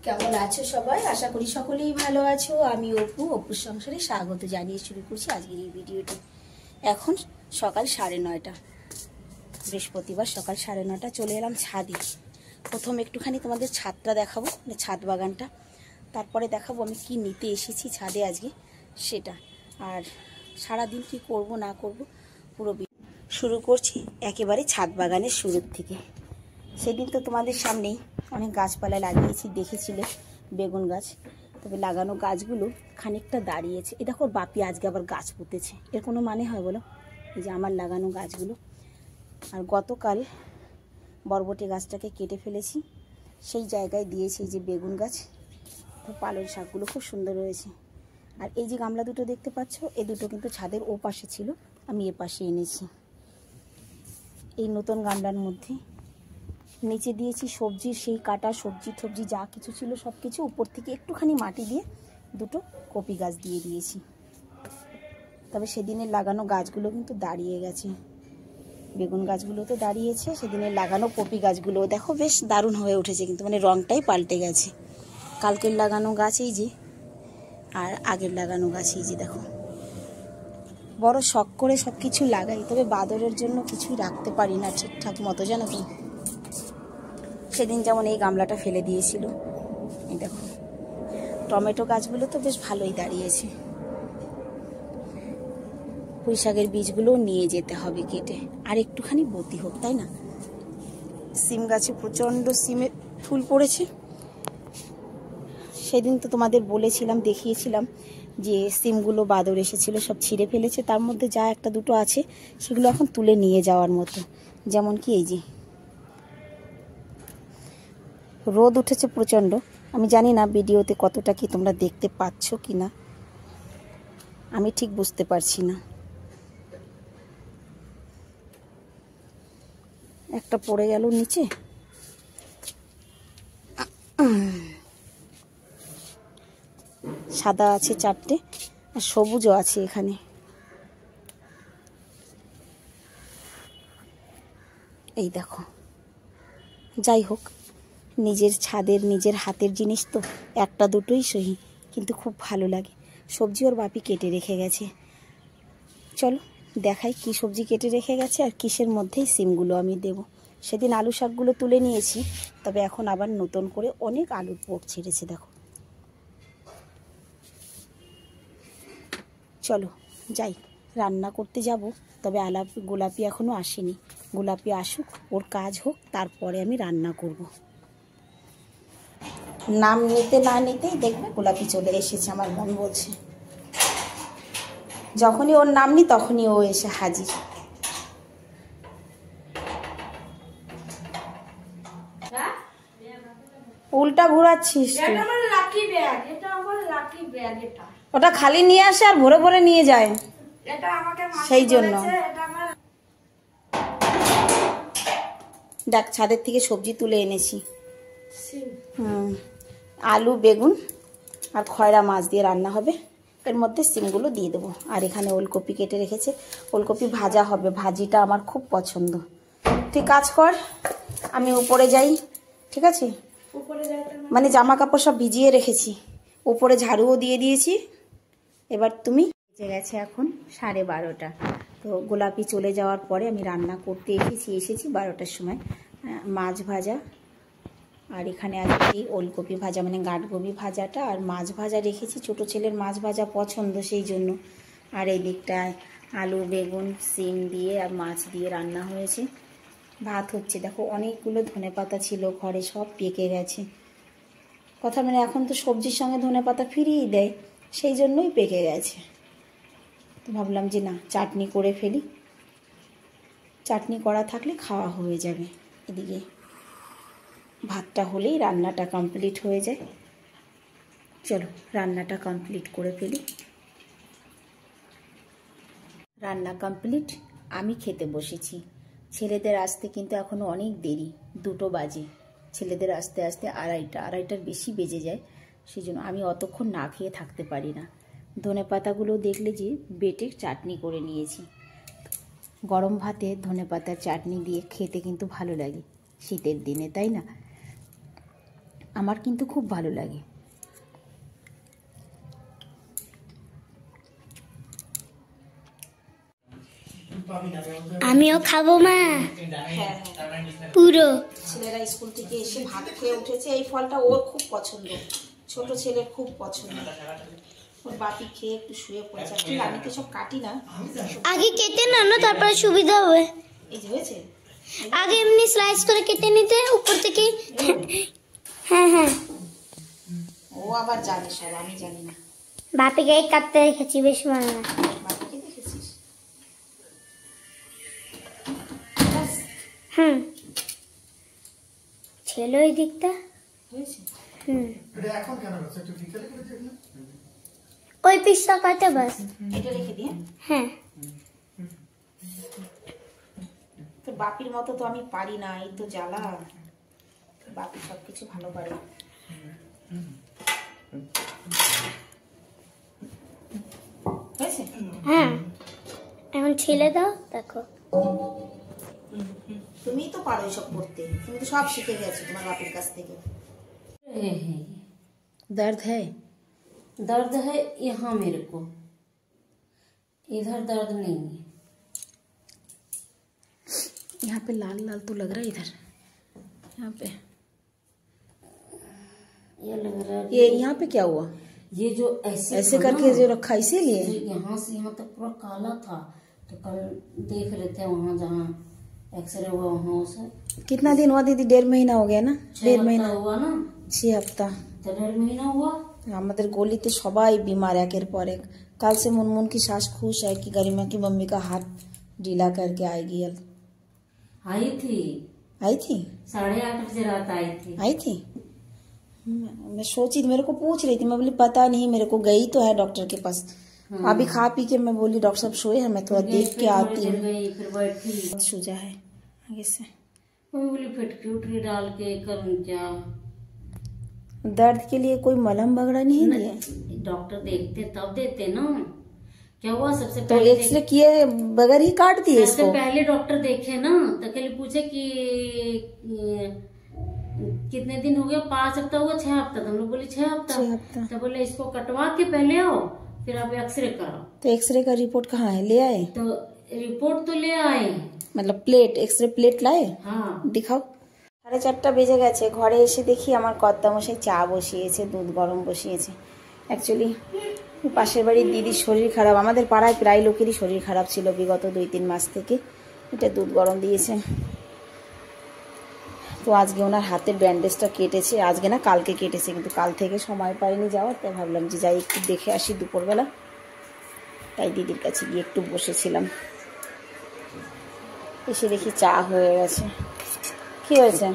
কেমন আছো সবাই? আশা করি সকলেই ভালো আছো। আমি অপুর সংসারে স্বাগত জানিয়ে শুরু করছি আজকের এই ভিডিওটি। এখন সকাল 9:30, বৃহস্পতিবার সকাল 9:30 চলে এলাম ছাদে। প্রথম একটুখানি তোমাদের ছাদটা দেখাবো, মানে ছাদ বাগানটা, তারপরে দেখাবো আমি কি নিতে এসেছি ছাদে আজকে সেটা। আর সারাদিন কি করব না করব পুরো শুরু করছি একেবারে ছাদ বাগানের শুরুর থেকে। সেদিন তো তোমাদের সামনেই অনেক গাছপালা লাগিয়েছি, দেখেছিলে বেগুন গাছ। তবে লাগানো গাছগুলো খানিকটা দাঁড়িয়েছে। এ দেখো বাপি আজকে আবার গাছ পুঁতেছে, এর কোনো মানে হয় বলো? এই যে আমার লাগানো গাছগুলো। আর গতকাল বরবটি গাছটাকে কেটে ফেলেছি, সেই জায়গায় দিয়েছি এই যে বেগুন গাছ। তো পালং শাকগুলো খুব সুন্দর রয়েছে। আর এই যে গামলা দুটো দেখতে পাচ্ছ, এই দুটো কিন্তু ছাদের ও পাশে ছিল, আমি এ পাশে এনেছি। এই নতুন গামলার মধ্যে নিচে দিয়েছি সবজির সেই কাটা সবজি যা কিছু ছিল সব কিছু। উপর থেকে একটুখানি মাটি দিয়ে দুটো কপি গাছ দিয়ে দিয়েছি। তবে সেদিনের লাগানো গাছগুলো কিন্তু দাঁড়িয়ে গেছে। বেগুন গাছগুলো তো দাঁড়িয়েছে, সেদিনের লাগানো কপি গাছগুলো দেখো বেশ দারুণ হয়ে উঠেছে, কিন্তু মানে রঙটাই পাল্টে গেছে। কালকের লাগানো গাছ এই যে, আর আগের লাগানো গাছ এই যে দেখো। বড় শখ করে সব কিছু লাগাই, তবে বাদরের জন্য কিছুই রাখতে পারি না ঠিকঠাক মতো, জানো তো। সেদিন যেমন এই গামলাটা ফেলে দিয়েছিল। এই দেখো টমেটো গাছগুলো তো বেশ ভালোই দাঁড়িয়েছে। পুঁই শাকের বীজগুলোও নিয়ে যেতে হবে কেটে, আর একটুখানি বতি হোক, তাই না? সিম গাছে প্রচণ্ড সিমের ফুল পড়েছে। সেদিন তো তোমাদের বলেছিলাম, দেখিয়েছিলাম যে সিমগুলো বাদর এসেছিল, সব ছিঁড়ে ফেলেছে। তার মধ্যে যা একটা দুটো আছে সেগুলো এখন তুলে নিয়ে যাওয়ার মতো। যেমন কি এই যে রোদ উঠেছে প্রচণ্ড। আমি জানি না ভিডিওতে কতটা কি তোমরা দেখতে পাচ্ছ কি না, আমি ঠিক বুঝতে পারছি না। একটা পড়ে গেল নিচে। সাদা আছে 4টে, আর সবুজও আছে এখানে। এই দেখো, যাই হোক, নিজের ছাদের নিজের হাতের জিনিস তো একটা দুটোই সহি, কিন্তু খুব ভালো লাগে। সবজি ওর বাপি কেটে রেখে গেছে। চলো দেখাই কি সবজি কেটে রেখে গেছে আর কিসের মধ্যেই সিমগুলো আমি দেব। সেদিন আলু শাকগুলো তুলে নিয়েছি, তবে এখন আবার নতুন করে অনেক আলুর পোট ছেড়েছে দেখো। চলো যাই, রান্না করতে যাব। তবে গোলাপি এখনও আসেনি, গোলাপি আসুক, ওর কাজ হোক, তারপরে আমি রান্না করব। নাম নিতে না নিতেই দেখবে গোলাপি চলে এসেছে, আমার মন বলছে। যখনই ওর নাম নি তখনই ও এসে হাজির। উল্টা ঘোরাচ্ছিস তুই। ওটা খালি নিয়ে আসে আর ভরে ভরে নিয়ে যায়, সেই জন্য। দেখ ছাদের থেকে সবজি তুলে এনেছি। আলু বেগুন আর খয়রা মাছ দিয়ে রান্না হবে। এর মধ্যে সিমগুলো দিয়ে দেবো। আর এখানে ওলকপি কেটে রেখেছে, ওলকপি ভাজা হবে। ভাজিটা আমার খুব পছন্দ। তুই কাজ কর, আমি উপরে যাই, ঠিক আছে? মানে জামা কাপড় সব ভিজিয়ে রেখেছি, উপরে ঝাড়ুও দিয়ে দিয়েছি। এবার তুমি। বেজে গেছে এখন 12:30। তো গোলাপি চলে যাওয়ার পরে আমি রান্না করতে এসেছি 12টার সময়। মাছ ভাজা, আর এখানে আছে এই ওলকপি ভাজা, মানে গাঁটকপি ভাজাটা, আর মাছ ভাজা রেখেছি। ছোটো ছেলের মাছ ভাজা পছন্দ, সেই জন্য। আর এই দিকটায় আলু বেগুন সিম দিয়ে আর মাছ দিয়ে রান্না হয়েছে। ভাত হচ্ছে। দেখো অনেকগুলো ধনেপাতা ছিল ঘরে, সব পেকে গেছে। কথা মানে এখন তো সবজির সঙ্গে ধনেপাতা ফিরিয়ে দেয়, সেই জন্যই পেকে গেছে। তো ভাবলাম যে না, চাটনি করে ফেলি। চাটনি করা থাকলে খাওয়া হয়ে যাবে। এদিকে ভাতটা হলেই রান্নাটা কমপ্লিট হয়ে যায়। চলো রান্নাটা কমপ্লিট করে ফেলি। রান্না কমপ্লিট, আমি খেতে বসেছি। ছেলেদের আসতে কিন্তু এখনও অনেক দেরি, 2টো বাজে। ছেলেদের আসতে আসতে আড়াইটার বেশি বেজে যায়। সেই জন্য আমি অতক্ষণ না খেয়ে থাকতে পারি না। ধনেপাতাগুলো দেখলে যে বেটে চাটনি করে নিয়েছি। গরম ভাতে ধনেপাতার চাটনি দিয়ে খেতে কিন্তু ভালো লাগে শীতের দিনে, তাই না? আমার কিন্তু খুব ভালো লাগে। আমিও খাবো মা, পুরো। ছেলেরা স্কুল থেকে এসে ভাত খেয়ে উঠেছে। এই ফলটা ওর খুব পছন্দ, ছোট ছেলের খুব পছন্দ। ওর বাপি খেয়ে একটু শুয়ে পড়েছে। ঠিক, আমি তো সব কাটি না, আগে কেটে না না, তারপরে সুবিধা হবে। এই যে হয়েছে, আগে এমনি স্লাইস করে কেটে নিতে উপর থেকে। হ্যাঁ হ্যাঁ, ও আবার জানে সব, আমি জানি না। বাপিকে কাটতে রেখেছি, বেশ ভালো না। বাপিকে দেখেছিস? হুম, ছেলে ওই দিকটা। হয়েছে। হুম, ওই পিসটা কাটে বাস। এটা রেখে দিয়ে। হ্যাঁ, তো বাপির মতো তো আমি পারি না, এই তো জ্বালা। বাপি সবকিছু ভালো পারে। হয়েছে? হ্যাঁ, এখন ছেলে দাও, দেখো। তুমি তো পারো এসব করতে, তুমি তো সব শিখে গেছো তোমার বাপির কাছ থেকে। दर्द है? दर्द है यहाँ मेरे को, इधर दर्द नहीं है। यहाँ पे लाल लाल तो लग रहा है, इधर यहाँ पे। ये लग रहा है ये यहाँ पे क्या हुआ? ये जो ऐसे ऐसे था करके ना, जो रखा इसीलिए? जो यहाँ से यहाँ तक पूरा काला था। तो कल देख रहे थे वहाँ जहाँ एक्सरे हुआ वहाँ उसे कितना दिन हुआ दीदी? 1.5 महीना हो गया ना? 1.5 महीना हुआ ना, 6 हफ्ता। तो 1.5 महीना हुआ। আমাদের গলিতে সবাই बीमार একের পর এক। कल से मुनमुन की सास खुश है कि गरिमा की मम्मी का हाथ ढीला करके आएगी। आई थी, आई थी? 8:30 बजे रात आई थी। आई थी? मैं सोची, मेरे को पूछ रही थी, मैं बोली पता नहीं, मेरे को गई तो है डॉक्टर के पास। अभी खा पी के मैं बोली डॉक्टर साहब सोए हैं, मैं थोड़ा देख के आती हूँ। गई फिर बैठी, सूजा है आगे से। मैं बोली फटकी उटकी डाल के करूँ क्या। दर्द के लिए कोई मलहम वगैरह नहीं दिए? डॉक्टर देखते तब देते ना। क्या हुआ सबसे तो पहले एक्सरे किए बगैर ही काट दिए सबसे इसको? पहले डॉक्टर देखे ना, तो कल पूछे कि कितने दिन हो गया, 5 हफ्ता हुआ, 6 हफ्ता। तो हम लोग बोले 6 हफ्ता। 6 हफ्ता। तो बोले इसको कटवा के पहले आओ, फिर आप एक्सरे कराओ। तो एक्सरे का रिपोर्ट कहाँ है? ले आए? तो रिपोर्ट तो ले आए, मतलब प्लेट, एक्सरे प्लेट लाए? हाँ। দেখাও। 4:30 বেজে গেছে। ঘরে এসে দেখি আমার কর্তামশাই চা বসিয়েছে, দুধ গরম বসিয়েছে। অ্যাকচুয়ালি পাশের বাড়ির দিদির শরীর খারাপ, আমাদের পাড়ায় প্রায় লোকেরই শরীর খারাপ ছিল বিগত 2-3 মাস থেকে। এটা দুধ গরম দিয়েছে। তো আজকে ওনার হাতের ব্যান্ডেজটা কেটেছে, আজকে না কালকে কেটেছে, কিন্তু কাল থেকে সময় পাইনি যাওয়ার। তাই ভাবলাম যে যাই একটু দেখে আসি দুপুরবেলা। তাই দিদির কাছে গিয়ে একটু বসেছিলাম। এসে দেখি চা হয়ে গেছে। কি হয়েছে?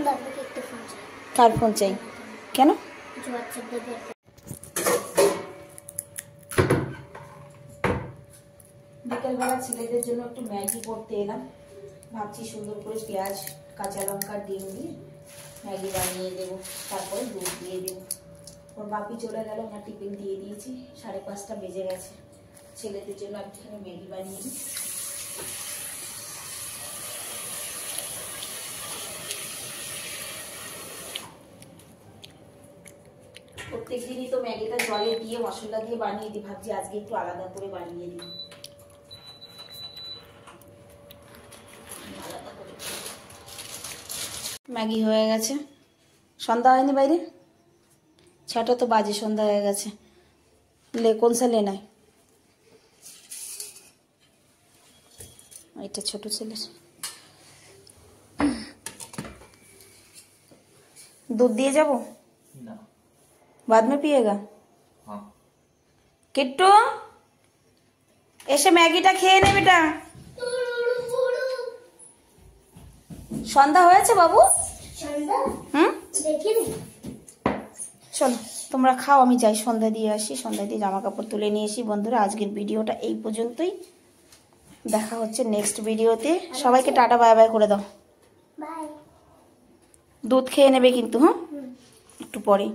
বাপিকে একটু ফোন চাই। কার ফোন চাই? কেন? হোয়াটসঅ্যাপ দেবে। বিকেলবেলা ছেলেদের জন্য একটু ম্যাগি করতে এলাম। ভাবছি সুন্দর করে পেঁয়াজ, কাঁচা লঙ্কা, ডিম দিয়ে ম্যাগি বানিয়ে দেবো, তারপরে দুধ দিয়ে দেবো। ওর বাপি চলে গেল, ওনার টিফিন দিয়ে দিয়েছি। 5:30 বেজে গেছে। ছেলেদের জন্য একটুখানি ম্যাগি বানিয়ে দিই। প্রত্যেক দিনই তো ম্যাগিটা জলে দিয়ে মশলা দিয়ে বানিয়ে দিই, ভাবছি আজকে একটু আলাদা করে বানিয়ে দিই। ম্যাগি হয়ে গেছে। সন্ধ্যা হয়নি বাইরে? 6টা তো বাজে, সন্ধ্যা হয়ে গেছে। ले कौन सा लेना है? এটা ছোট ছেলের। दूध दिए जाबो? ना। बाद में पिएगा? हाँ। किट्टू এসে ম্যাগিটা খেয়ে নে বেটা। সন্ধ্যা হয়েছে বাবু? চলো তোমরা খাও, আমি যাই সন্ধ্যা দিয়ে আসি। সন্ধ্যা দিয়ে জামা কাপড় তুলে নিয়ে আসি। বন্ধুরা আজকের ভিডিওটা এই পর্যন্তই, দেখা হচ্ছে নেক্সট ভিডিওতে। সবাইকে টাটা বাই বাই করে দাও। বাই। দুধ খেয়ে নেবে কিন্তু, হ্যাঁ একটু পরে।